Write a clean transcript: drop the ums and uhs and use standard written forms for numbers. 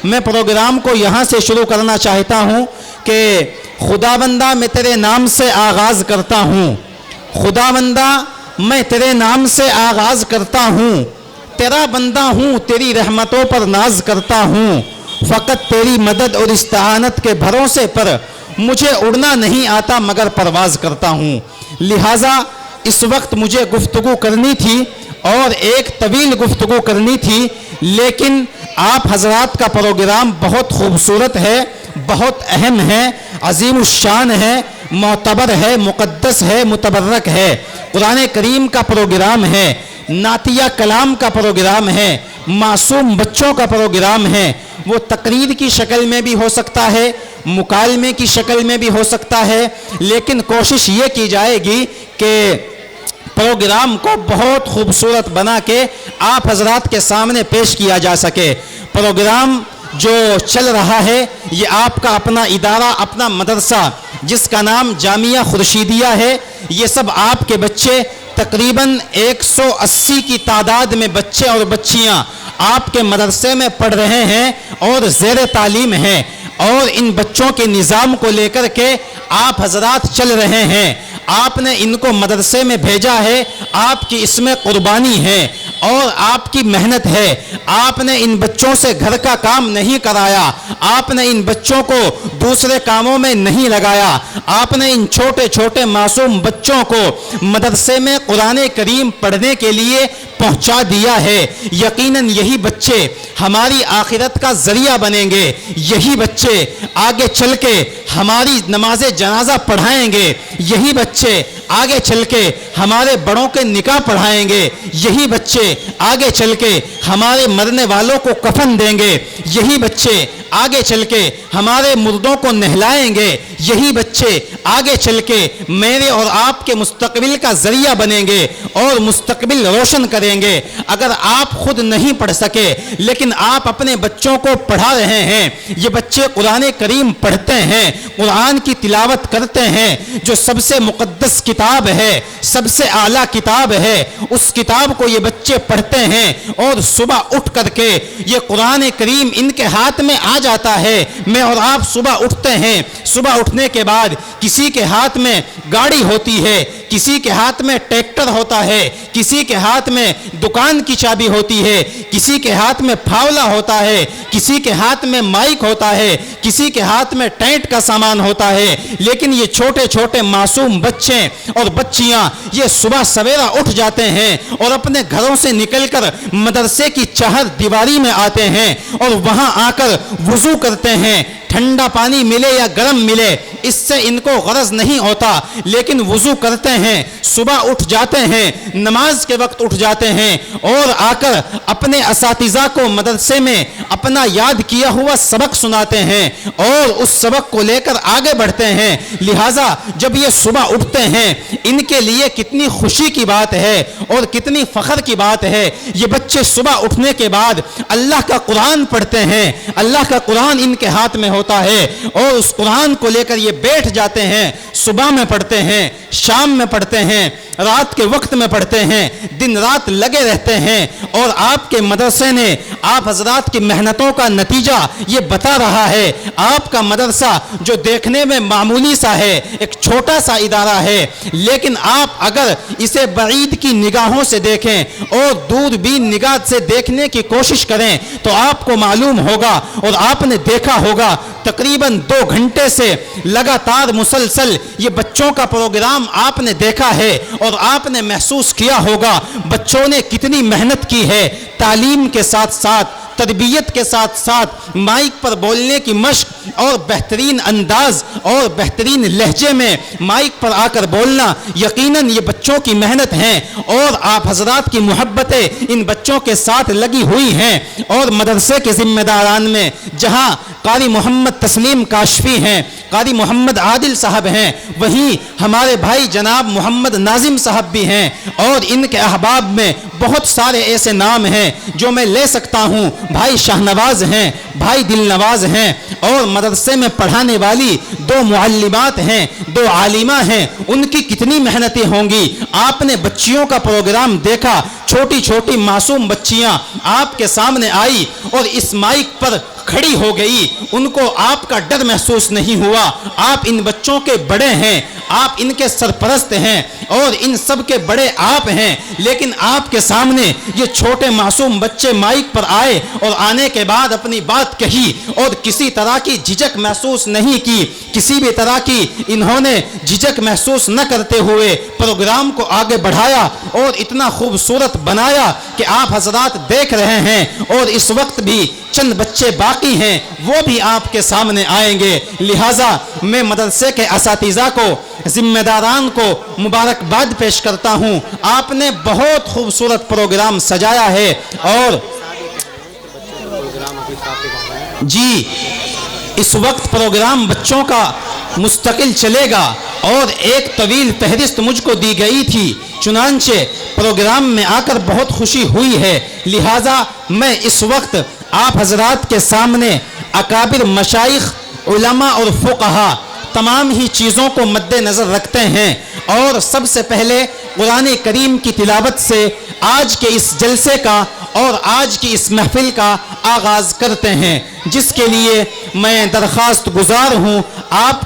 میں پروگرام کو یہاں سے شروع کرنا چاہتا ہوں کہ خدا بندہ میں تیرے نام سے آغاز کرتا ہوں، خدا بندہ میں تیرے نام سے آغاز کرتا ہوں، تیرا بندہ ہوں تیری رحمتوں پر ناز کرتا ہوں، فقط تیری مدد اور استعانت کے بھروسے پر مجھے اڑنا نہیں آتا مگر پرواز کرتا ہوں۔ لہٰذا اس وقت مجھے گفتگو کرنی تھی اور ایک طویل گفتگو کرنی تھی، لیکن آپ حضرات کا پروگرام بہت خوبصورت ہے، بہت اہم ہے، عظیم الشان ہے، معتبر ہے، مقدس ہے، متبرک ہے، قرآن کریم کا پروگرام ہے، نعتیہ کلام کا پروگرام ہے، معصوم بچوں کا پروگرام ہے۔ وہ تقریر کی شکل میں بھی ہو سکتا ہے، مکالمے کی شکل میں بھی ہو سکتا ہے، لیکن کوشش یہ کی جائے گی کہ پروگرام کو بہت خوبصورت بنا کے آپ حضرات کے سامنے پیش کیا جا سکے۔ پروگرام جو چل رہا ہے یہ آپ کا اپنا ادارہ، اپنا مدرسہ جس کا نام جامعہ خورشیدیہ ہے، یہ سب آپ کے بچے، تقریباً 180 کی تعداد میں بچے اور بچیاں آپ کے مدرسے میں پڑھ رہے ہیں اور زیر تعلیم ہیں، اور ان بچوں کے نظام کو لے کر کے آپ حضرات چل رہے ہیں۔ آپ نے ان کو مدرسے میں بھیجا ہے، آپ کی اس میں قربانی ہے اور آپ کی محنت ہے۔ آپ نے ان بچوں سے گھر کا کام نہیں کرایا، آپ نے ان بچوں کو دوسرے کاموں میں نہیں لگایا، آپ نے ان چھوٹے چھوٹے معصوم بچوں کو مدرسے میں قرآن کریم پڑھنے کے لیے پہنچا دیا ہے۔ یقیناً یہی بچے ہماری آخرت کا ذریعہ بنیں گے، یہی بچے آگے چل کے ہماری نماز جنازہ پڑھائیں گے، یہی بچے آگے چل کے ہمارے بڑوں کے نکاح پڑھائیں گے، یہی بچے آگے چل کے ہمارے مرنے والوں کو کفن دیں گے، یہی بچے آگے چل کے ہمارے مردوں کو نہلائیں گے، یہی بچے آگے چل کے میرے اور آپ کے مستقبل کا ذریعہ بنیں گے اور مستقبل روشن کریں گے۔ اگر آپ خود نہیں پڑھ سکے لیکن آپ اپنے بچوں کو پڑھا رہے ہیں، یہ بچے قرآن کریم پڑھتے ہیں، قرآن کی تلاوت کرتے ہیں، جو سب سے مقدس کتاب ہے، سب سے اعلیٰ کتاب ہے، اس کتاب کو یہ بچے پڑھتے ہیں اور صبح اٹھ کر کے یہ قرآن کریم ان کے ہاتھ میں آ جاتا ہے۔ میں اور آپ صبح اٹھتے ہیں، صبح اٹھنے کے بعد کسی کے ہاتھ میں گاڑی ہوتی ہے، کسی کے ہاتھ میں ٹریکٹر ہوتا ہے، کسی کے ہاتھ میں دکان کی چابی ہوتی ہے، کسی کے ہاتھ میں پھاولا ہوتا ہے، کسی کے ہاتھ میں مائک ہوتا ہے، کسی کے ہاتھ میں ٹینٹ کا سامان ہوتا ہے، لیکن یہ چھوٹے چھوٹے معصوم بچے اور بچیاں یہ صبح سویرا اٹھ جاتے ہیں اور اپنے گھروں سے نکل کر مدرسے کی چہر دیواری میں آتے ہیں اور وہاں آ کر وضو کرتے ہیں۔ ٹھنڈا پانی ملے یا گرم ملے اس سے ان کو غرض نہیں ہوتا، لیکن وضو کرتے ہیں، صبح اٹھ جاتے ہیں، نماز کے وقت اٹھ جاتے ہیں اور آ کر اپنے اساتذہ کو مدرسے میں اپنا یاد کیا ہوا سبق سناتے ہیں اور اس سبق کو لے کر آگے بڑھتے ہیں۔ لہٰذا جب یہ صبح اٹھتے ہیں ان کے لیے کتنی خوشی کی بات ہے اور کتنی فخر کی بات ہے۔ یہ بچے صبح اٹھنے کے بعد اللہ کا قرآن پڑھتے ہیں، اللہ کا قرآن ان کے ہاتھ میں ہوتا ہے اور اس قرآن کو لے کر یہ بیٹھ جاتے ہیں، صبح میں پڑھتے ہیں، شام میں پڑھتے ہیں، رات کے وقت میں پڑھتے ہیں، دن رات لگے رہتے ہیں، اور آپ کے مدرسے نے آپ حضرات کی محنتوں کا نتیجہ یہ بتا رہا ہے۔ آپ کا مدرسہ جو دیکھنے میں معمولی سا ہے، ایک چھوٹا سا ادارہ ہے، لیکن آپ اگر اسے بعید کی نگاہوں سے دیکھیں اور دوربین نگاہ سے دیکھنے کی کوشش کریں تو آپ کو معلوم ہوگا اور آپ نے دیکھا ہوگا تقریباً 2 گھنٹے سے لگاتار مسلسل یہ بچوں کا پروگرام آپ نے دیکھا ہے اور آپ نے محسوس کیا ہوگا بچوں نے کتنی محنت کی ہے۔ تعلیم کے ساتھ ساتھ، تربیت کے ساتھ ساتھ مائک پر بولنے کی مشق اور بہترین انداز اور بہترین لہجے میں مائک پر آ کر بولنا یقیناً یہ بچوں کی محنت ہے اور آپ حضرات کی محبتیں ان بچوں کے ساتھ لگی ہوئی ہیں۔ اور مدرسے کے ذمہ داران میں جہاں قاری محمد تسلیم کاشفی ہیں، قاری محمد عادل صاحب ہیں، وہیں ہمارے بھائی جناب محمد ناظم صاحب بھی ہیں، اور ان کے احباب میں بہت سارے ایسے نام ہیں جو میں لے سکتا ہوں۔ بھائی شاہ نواز ہیں، بھائی دل نواز ہیں، اور مدرسے میں پڑھانے والی 2 معلمات ہیں، 2 عالمہ ہیں، ان کی کتنی محنتیں ہوں گی۔ آپ نے بچیوں کا پروگرام دیکھا، چھوٹی چھوٹی معصوم بچیاں آپ کے سامنے آئی اور اس مائک پر کھڑی ہو گئی، ان کو آپ کا ڈر محسوس نہیں ہوا۔ آپ ان بچوں کے بڑے ہیں، آپ ان کے سرپرست ہیں اور ان سب کے بڑے آپ ہیں، لیکن آپ کے سامنے یہ چھوٹے معصوم بچے مائک پر آئے اور آنے کے بعد اپنی بات کہی اور کسی طرح کی جھجک محسوس نہیں کی، کسی بھی طرح کی انہوں نے جھجک محسوس نہ کرتے ہوئے پروگرام کو آگے بڑھایا اور اتنا خوبصورت بنایا کہ آپ حضرات دیکھ رہے ہیں، اور اس وقت بھی چند بچے باقی ہیں، وہ بھی آپ کے سامنے آئیں گے۔ لہٰذا میں مدرسے کے اساتذہ کو، ذمہ داران کو مبارکباد پیش کرتا ہوں، آپ نے بہت خوبصورت پروگرام سجایا ہے۔ اور جی اس وقت پروگرام بچوں کا مستقل چلے گا اور ایک طویل فہرست مجھ کو دی گئی تھی، چنانچہ پروگرام میں آ کر بہت خوشی ہوئی ہے۔ لہٰذا میں اس وقت آپ حضرات کے سامنے اکابر مشائخ، علماء اور فقہا تمام ہی چیزوں کو مد نظر رکھتے ہیں، اور سب سے پہلے قرآن کریم کی تلاوت سے آج کے اس جلسے کا اور آج کی اس محفل کا آغاز کرتے ہیں، جس کے لیے میں درخواست گزار ہوں آپ